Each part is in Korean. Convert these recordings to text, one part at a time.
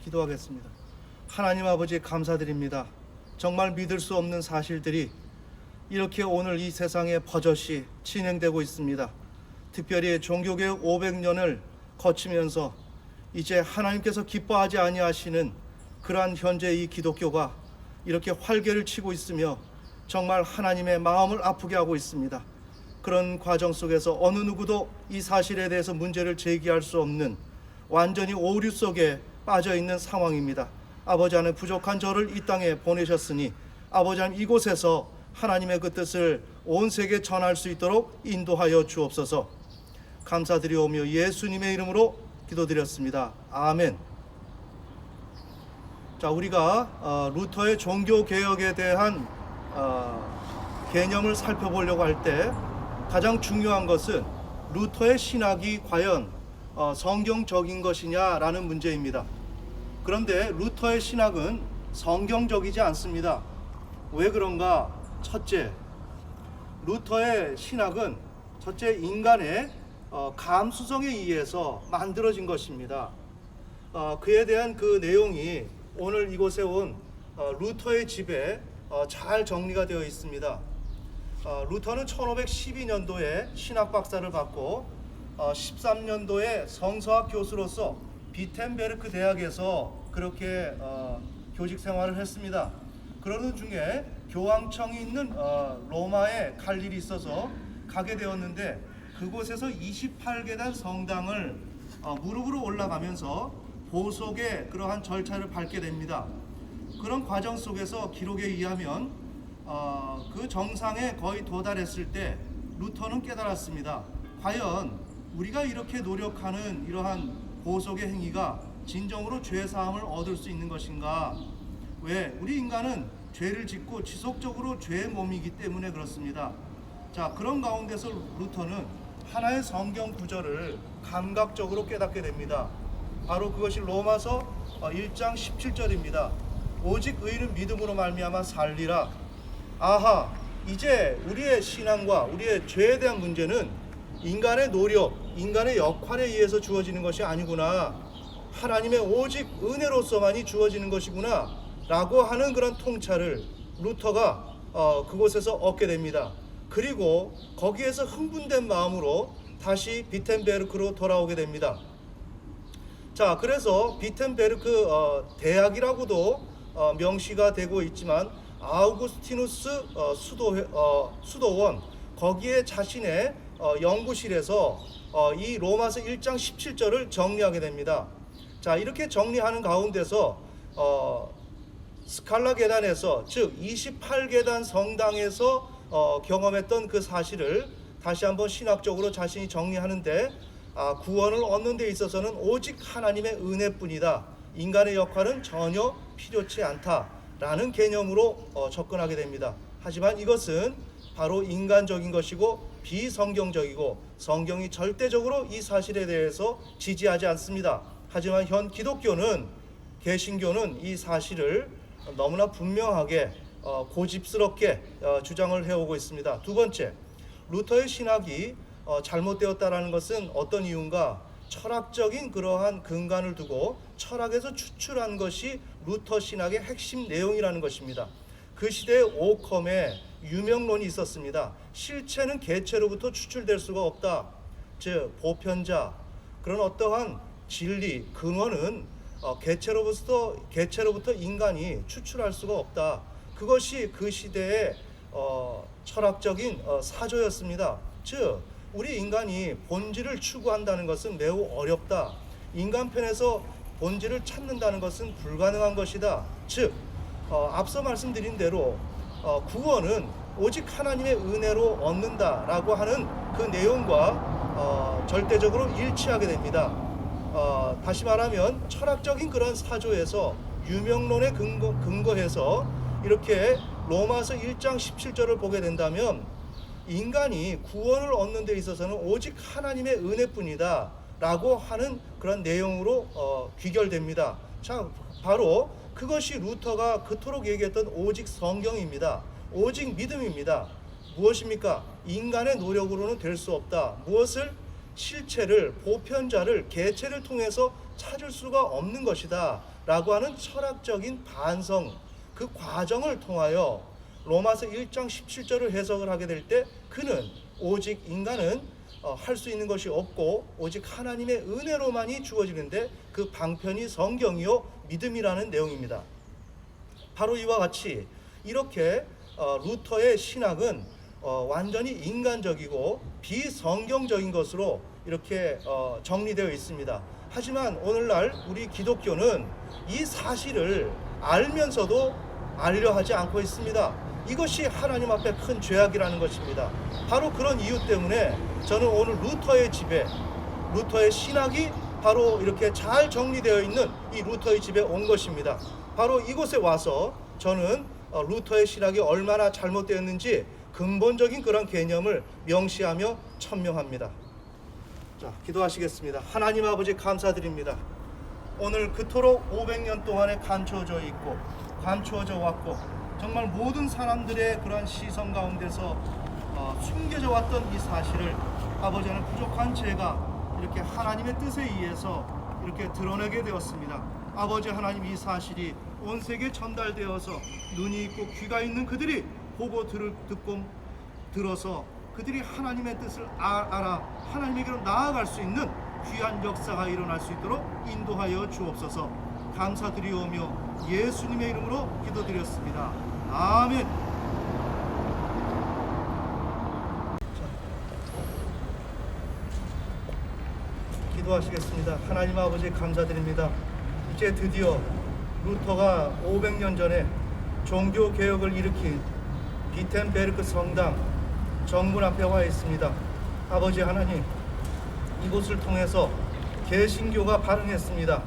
기도하겠습니다. 하나님 아버지 감사드립니다. 정말 믿을 수 없는 사실들이 이렇게 오늘 이 세상에 버젓이 진행되고 있습니다. 특별히 종교개혁 500년을 거치면서 이제 하나님께서 기뻐하지 아니하시는 그러한 현재 이 기독교가 이렇게 활개를 치고 있으며 정말 하나님의 마음을 아프게 하고 있습니다. 그런 과정 속에서 어느 누구도 이 사실에 대해서 문제를 제기할 수 없는 완전히 오류 속에 빠져 있는 상황입니다. 아버지 하나님, 부족한 저를 이 땅에 보내셨으니 아버지 하나님, 이곳에서 하나님의 그 뜻을 온 세계에 전할 수 있도록 인도하여 주옵소서. 감사드리오며 예수님의 이름으로 기도드렸습니다. 아멘. 자, 우리가 루터의 종교개혁에 대한 개념을 살펴보려고 할 때 가장 중요한 것은 루터의 신학이 과연 성경적인 것이냐라는 문제입니다. 그런데 루터의 신학은 성경적이지 않습니다. 왜 그런가? 첫째, 루터의 신학은 첫째 인간의 감수성에 의해서 만들어진 것입니다. 그에 대한 그 내용이 오늘 이곳에 온 루터의 집에 잘 정리가 되어 있습니다. 루터는 1512년도에 신학 박사를 받고 13년도에 성서학 교수로서 비텐베르크 대학에서 그렇게 교직 생활을 했습니다. 그러는 중에 교황청이 있는 로마에 갈 일이 있어서 가게 되었는데 그곳에서 28계단 성당을 무릎으로 올라가면서 보석의 그러한 절차를 밟게 됩니다. 그런 과정 속에서 기록에 의하면 그 정상에 거의 도달했을 때 루터는 깨달았습니다. 과연 우리가 이렇게 노력하는 이러한 보석의 행위가 진정으로 죄사함을 얻을 수 있는 것인가? 왜? 우리 인간은 죄를 짓고 지속적으로 죄의 몸이기 때문에 그렇습니다. 자, 그런 가운데서 루터는 하나의 성경 구절을 감각적으로 깨닫게 됩니다. 바로 그것이 로마서 1장 17절입니다. 오직 의인은 믿음으로 말미암아 살리라. 아하, 이제 우리의 신앙과 우리의 죄에 대한 문제는 인간의 노력, 인간의 역할에 의해서 주어지는 것이 아니구나. 하나님의 오직 은혜로서만이 주어지는 것이구나 라고 하는 그런 통찰을 루터가 그곳에서 얻게 됩니다. 그리고 거기에서 흥분된 마음으로 다시 비텐베르크로 돌아오게 됩니다. 자, 그래서 비텐베르크 대학이라고도 명시가 되고 있지만 아우구스티누스 수도원 거기에 자신의 연구실에서 이 로마서 1장 17절을 정리하게 됩니다. 자, 이렇게 정리하는 가운데서 스칼라 계단에서, 즉 28계단 성당에서 경험했던 그 사실을 다시 한번 신학적으로 자신이 정리하는데 구원을 얻는 데 있어서는 오직 하나님의 은혜뿐이다. 인간의 역할은 전혀 필요치 않다라는 개념으로 접근하게 됩니다. 하지만 이것은 바로 인간적인 것이고 비성경적이고 성경이 절대적으로 이 사실에 대해서 지지하지 않습니다. 하지만 현 기독교는, 개신교는 이 사실을 너무나 분명하게 고집스럽게 주장을 해오고 있습니다. 두 번째, 루터의 신학이 잘못되었다라는 것은 어떤 이유인가? 철학적인 그러한 근간을 두고 철학에서 추출한 것이 루터 신학의 핵심 내용이라는 것입니다. 그 시대에 오컴의 유명론이 있었습니다. 실체는 개체로부터 추출될 수가 없다. 즉 보편자, 그런 어떠한 진리, 근원은 개체로부터 인간이 추출할 수가 없다. 그것이 그 시대의 철학적인 사조였습니다. 즉 우리 인간이 본질을 추구한다는 것은 매우 어렵다. 인간편에서 본질을 찾는다는 것은 불가능한 것이다. 즉 앞서 말씀드린 대로 구원은 오직 하나님의 은혜로 얻는다라고 하는 그 내용과 절대적으로 일치하게 됩니다. 다시 말하면 철학적인 그런 사조에서 유명론에 근거해서 이렇게 로마서 1장 17절을 보게 된다면 인간이 구원을 얻는 데 있어서는 오직 하나님의 은혜뿐이다 라고 하는 그런 내용으로 귀결됩니다. 자, 바로 그것이 루터가 그토록 얘기했던 오직 성경입니다. 오직 믿음입니다. 무엇입니까? 인간의 노력으로는 될 수 없다. 무엇을? 실체를, 보편자를, 개체를 통해서 찾을 수가 없는 것이다 라고 하는 철학적인 반성, 그 과정을 통하여 로마서 1장 17절을 해석을 하게 될 때 그는 오직 인간은 할 수 있는 것이 없고 오직 하나님의 은혜로만이 주어지는데 그 방편이 성경이요 믿음이라는 내용입니다. 바로 이와 같이 이렇게 루터의 신학은 완전히 인간적이고 비성경적인 것으로 이렇게 정리되어 있습니다. 하지만 오늘날 우리 기독교는 이 사실을 알면서도 알려 하지 않고 있습니다. 이것이 하나님 앞에 큰 죄악이라는 것입니다. 바로 그런 이유 때문에 저는 오늘 루터의 집에, 루터의 신학이 바로 이렇게 잘 정리되어 있는 이 루터의 집에 온 것입니다. 바로 이곳에 와서 저는 루터의 신학이 얼마나 잘못되었는지 근본적인 그런 개념을 명시하며 천명합니다. 자, 기도하시겠습니다. 하나님 아버지 감사드립니다. 오늘 그토록 500년 동안에 감추어져 있고 감추어져 왔고 정말 모든 사람들의 그러한 시선 가운데서 숨겨져 왔던 이 사실을 아버지는 부족한 제가 이렇게 하나님의 뜻에 의해서 이렇게 드러내게 되었습니다. 아버지 하나님, 이 사실이 온 세계에 전달되어서 눈이 있고 귀가 있는 그들이 보고 듣고 들어서 그들이 하나님의 뜻을 알아 하나님에게로 나아갈 수 있는 귀한 역사가 일어날 수 있도록 인도하여 주옵소서. 감사드리오며 예수님의 이름으로 기도드렸습니다. 아멘. 기도하시겠습니다. 하나님 아버지 감사드립니다. 이제 드디어 루터가 500년 전에 종교개혁을 일으킨 비텐베르크 성당 정문 앞에 와 있습니다. 아버지 하나님, 이곳을 통해서 개신교가 발흥했습니다.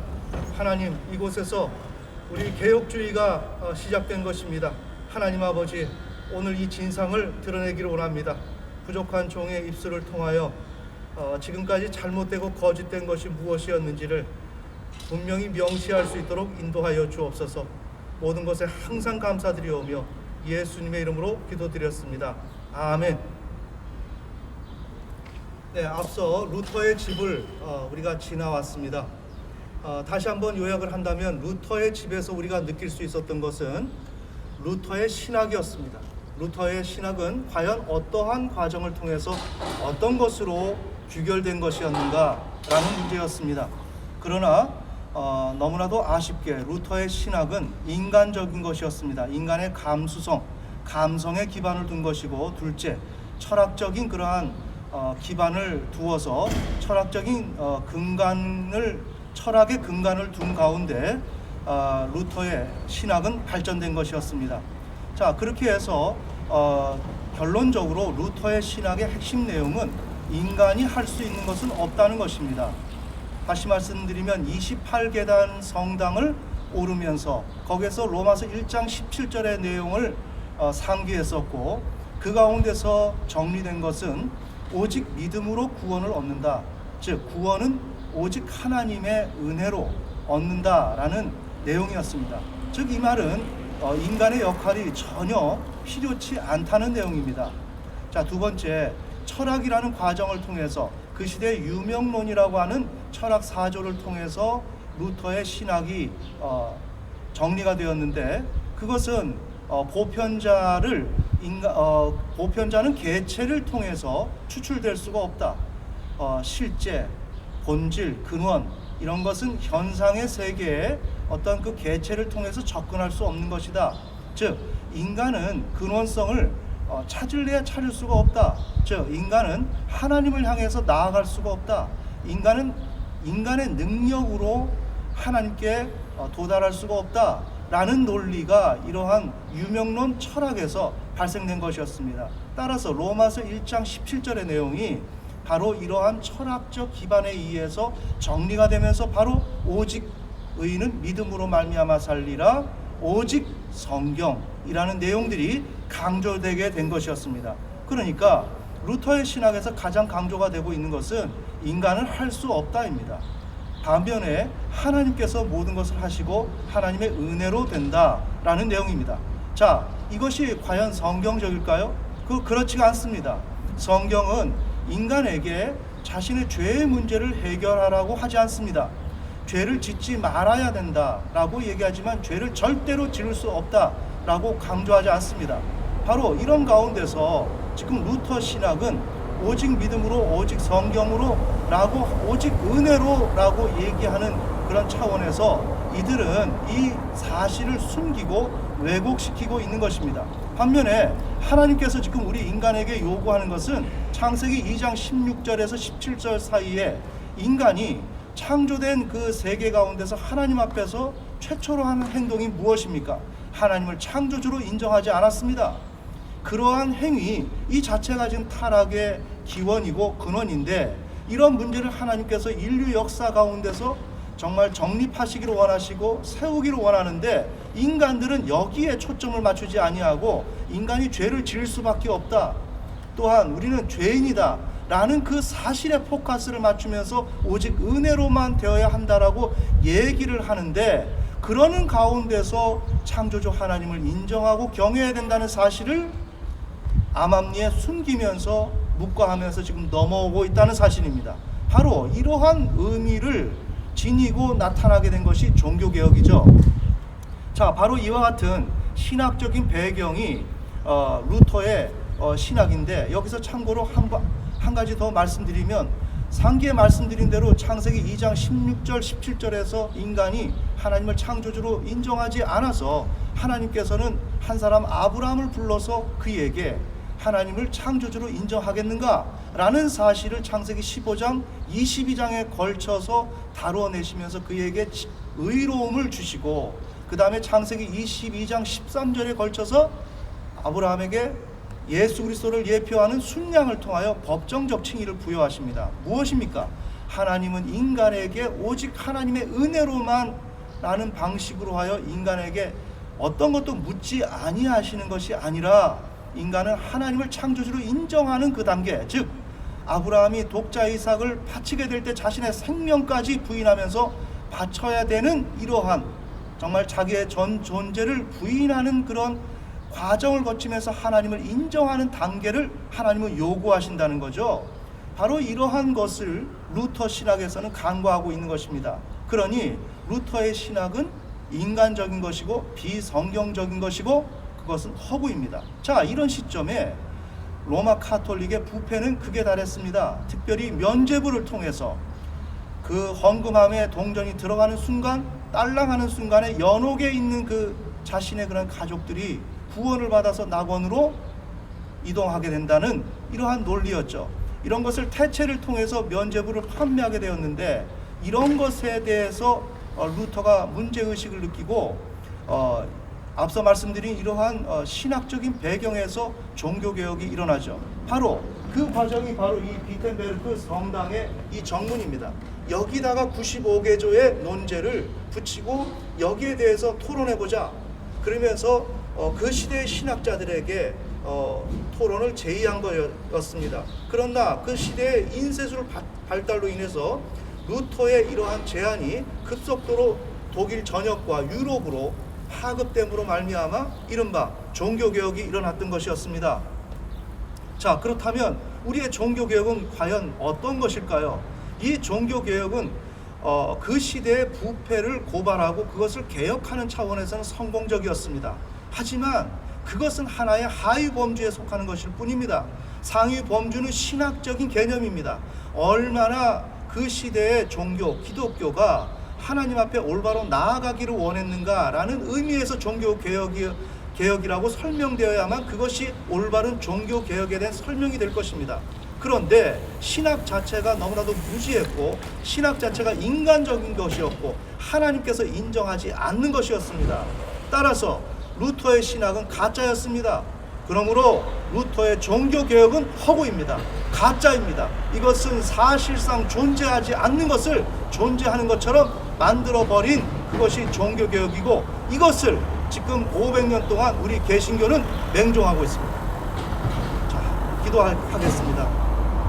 하나님, 이곳에서 우리 개혁주의가 시작된 것입니다. 하나님 아버지, 오늘 이 진상을 드러내기를 원합니다. 부족한 종의 입술을 통하여 지금까지 잘못되고 거짓된 것이 무엇이었는지를 분명히 명시할 수 있도록 인도하여 주옵소서. 모든 것에 항상 감사드리오며 예수님의 이름으로 기도드렸습니다. 아멘. 네, 앞서 루터의 집을 우리가 지나왔습니다. 다시 한번 요약을 한다면 루터의 집에서 우리가 느낄 수 있었던 것은 루터의 신학이었습니다. 루터의 신학은 과연 어떠한 과정을 통해서 어떤 것으로 규결된 것이었는가라는 문제였습니다. 그러나 너무나도 아쉽게 루터의 신학은 인간적인 것이었습니다. 인간의 감수성, 감성에 기반을 둔 것이고, 둘째, 철학적인 그러한 기반을 두어서 철학적인 철학의 근간을 둔 가운데 루터의 신학은 발전된 것이었습니다. 자, 그렇게 해서 결론적으로 루터의 신학의 핵심 내용은 인간이 할 수 있는 것은 없다는 것입니다. 다시 말씀드리면 28계단 성당을 오르면서 거기에서 로마서 1장 17절의 내용을 상기했었고, 그 가운데서 정리된 것은 오직 믿음으로 구원을 얻는다. 즉 구원은 오직 하나님의 은혜로 얻는다라는 내용이었습니다. 즉 이 말은 인간의 역할이 전혀 필요치 않다는 내용입니다. 자, 두 번째, 철학이라는 과정을 통해서 그 시대의 유명론이라고 하는 철학 사조를 통해서 루터의 신학이 정리가 되었는데, 그것은 보편자는 개체를 통해서 추출될 수가 없다. 실제, 본질, 근원, 이런 것은 현상의 세계에 어떤 그 개체를 통해서 접근할 수 없는 것이다. 즉 인간은 근원성을 찾을래야 찾을 수가 없다. 즉 인간은 하나님을 향해서 나아갈 수가 없다. 인간은 인간의 능력으로 하나님께 도달할 수가 없다 라는 논리가 이러한 유명론 철학에서 발생된 것이었습니다. 따라서 로마서 1장 17절의 내용이 바로 이러한 철학적 기반에 의해서 정리가 되면서 바로 오직 의인은 믿음으로 말미암아 살리라, 오직 성경이라는 내용들이 강조되게 된 것이었습니다. 그러니까 루터의 신학에서 가장 강조가 되고 있는 것은 인간은 할 수 없다입니다. 반면에 하나님께서 모든 것을 하시고 하나님의 은혜로 된다라는 내용입니다. 자, 이것이 과연 성경적일까요? 그렇지가 않습니다. 성경은 인간에게 자신의 죄의 문제를 해결하라고 하지 않습니다. 죄를 짓지 말아야 된다라고 얘기하지만 죄를 절대로 지을 수 없다라고 강조하지 않습니다. 바로 이런 가운데서 지금 루터 신학은 오직 믿음으로, 오직 성경으로 라고, 오직 은혜로 라고 얘기하는 그런 차원에서 이들은 이 사실을 숨기고 왜곡시키고 있는 것입니다. 반면에 하나님께서 지금 우리 인간에게 요구하는 것은 창세기 2장 16절에서 17절 사이에 인간이 창조된 그 세계 가운데서 하나님 앞에서 최초로 하는 행동이 무엇입니까? 하나님을 창조주로 인정하지 않았습니다. 그러한 행위 이 자체가 지금 타락의 기원이고 근원인데, 이런 문제를 하나님께서 인류 역사 가운데서 정말 정립하시기를 원하시고 세우기를 원하는데, 인간들은 여기에 초점을 맞추지 아니하고 인간이 죄를 지을 수밖에 없다, 또한 우리는 죄인이다 라는 그 사실에 포커스를 맞추면서 오직 은혜로만 되어야 한다라고 얘기를 하는데, 그러는 가운데서 창조주 하나님을 인정하고 경외해야 된다는 사실을 암암리에 숨기면서 묵과하면서 지금 넘어오고 있다는 사실입니다. 바로 이러한 의미를 지니고 나타나게 된 것이 종교개혁이죠. 자, 바로 이와 같은 신학적인 배경이 루터의 신학인데, 여기서 참고로 한 가지 더 말씀드리면, 상기에 말씀드린 대로 창세기 2장 16절 17절에서 인간이 하나님을 창조주로 인정하지 않아서 하나님께서는 한 사람 아브라함을 불러서 그에게 하나님을 창조주로 인정하겠는가 라는 사실을 창세기 15장 22장에 걸쳐서 다루어내시면서 그에게 의로움을 주시고, 그 다음에 창세기 22장 13절에 걸쳐서 아브라함에게 예수 그리스도를 예표하는 순양을 통하여 법정적 칭의를 부여하십니다. 무엇입니까? 하나님은 인간에게 오직 하나님의 은혜로만 라는 방식으로 하여 인간에게 어떤 것도 묻지 아니하시는 것이 아니라 인간은 하나님을 창조주로 인정하는 그 단계, 즉 아브라함이 독자 이삭을 바치게 될 때 자신의 생명까지 부인하면서 바쳐야 되는 이러한 정말 자기의 전 존재를 부인하는 그런 과정을 거치면서 하나님을 인정하는 단계를 하나님은 요구하신다는 거죠. 바로 이러한 것을 루터 신학에서는 간과하고 있는 것입니다. 그러니 루터의 신학은 인간적인 것이고 비성경적인 것이고 그것은 허구입니다. 자, 이런 시점에 로마 카톨릭의 부패는 극에 달했습니다. 특별히 면죄부를 통해서 그 헌금함에 동전이 들어가는 순간, 딸랑하는 순간에 연옥에 있는 그 자신의 그런 가족들이 구원을 받아서 낙원으로 이동하게 된다는 이러한 논리였죠. 이런 것을 태체를 통해서 면죄부를 판매하게 되었는데, 이런 것에 대해서 루터가 문제의식을 느끼고 앞서 말씀드린 이러한 신학적인 배경에서 종교개혁이 일어나죠. 바로 그 과정이 바로 이 비텐베르크 성당의 이 정문입니다. 여기다가 95개조의 논제를 붙이고 여기에 대해서 토론해보자, 그러면서 그 시대의 신학자들에게 토론을 제의한 거였습니다. 그러나 그 시대의 인쇄술 발달로 인해서 루터의 이러한 제안이 급속도로 독일 전역과 유럽으로 파급됨으로 말미암아 이른바 종교개혁이 일어났던 것이었습니다. 자, 그렇다면 우리의 종교개혁은 과연 어떤 것일까요? 이 종교개혁은 그 시대의 부패를 고발하고 그것을 개혁하는 차원에서는 성공적이었습니다. 하지만 그것은 하나의 하위 범주에 속하는 것일 뿐입니다. 상위 범주는 신학적인 개념입니다. 얼마나 그 시대의 종교, 기독교가 하나님 앞에 올바로 나아가기를 원했는가라는 의미에서 종교개혁이라고 설명되어야만 그것이 올바른 종교개혁에 대한 설명이 될 것입니다. 그런데 신학 자체가 너무나도 무지했고, 신학 자체가 인간적인 것이었고 하나님께서 인정하지 않는 것이었습니다. 따라서 루터의 신학은 가짜였습니다. 그러므로 루터의 종교개혁은 허구입니다. 가짜입니다. 이것은 사실상 존재하지 않는 것을 존재하는 것처럼 만들어버린 그것이 종교개혁이고, 이것을 지금 500년 동안 우리 개신교는 맹종하고 있습니다. 자, 기도하겠습니다.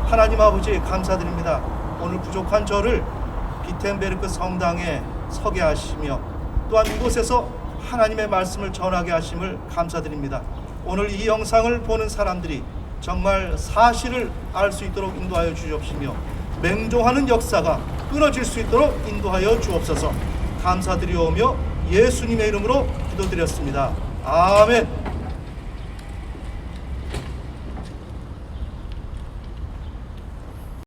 하나님 아버지, 감사드립니다. 오늘 부족한 저를 비텐베르크 성당에 서게 하시며 또한 이곳에서 하나님의 말씀을 전하게 하심을 감사드립니다. 오늘 이 영상을 보는 사람들이 정말 사실을 알 수 있도록 인도하여 주시옵시며 맹종하는 역사가 끊어질 수 있도록 인도하여 주옵소서. 감사드리오며 예수님의 이름으로 기도드렸습니다. 아멘.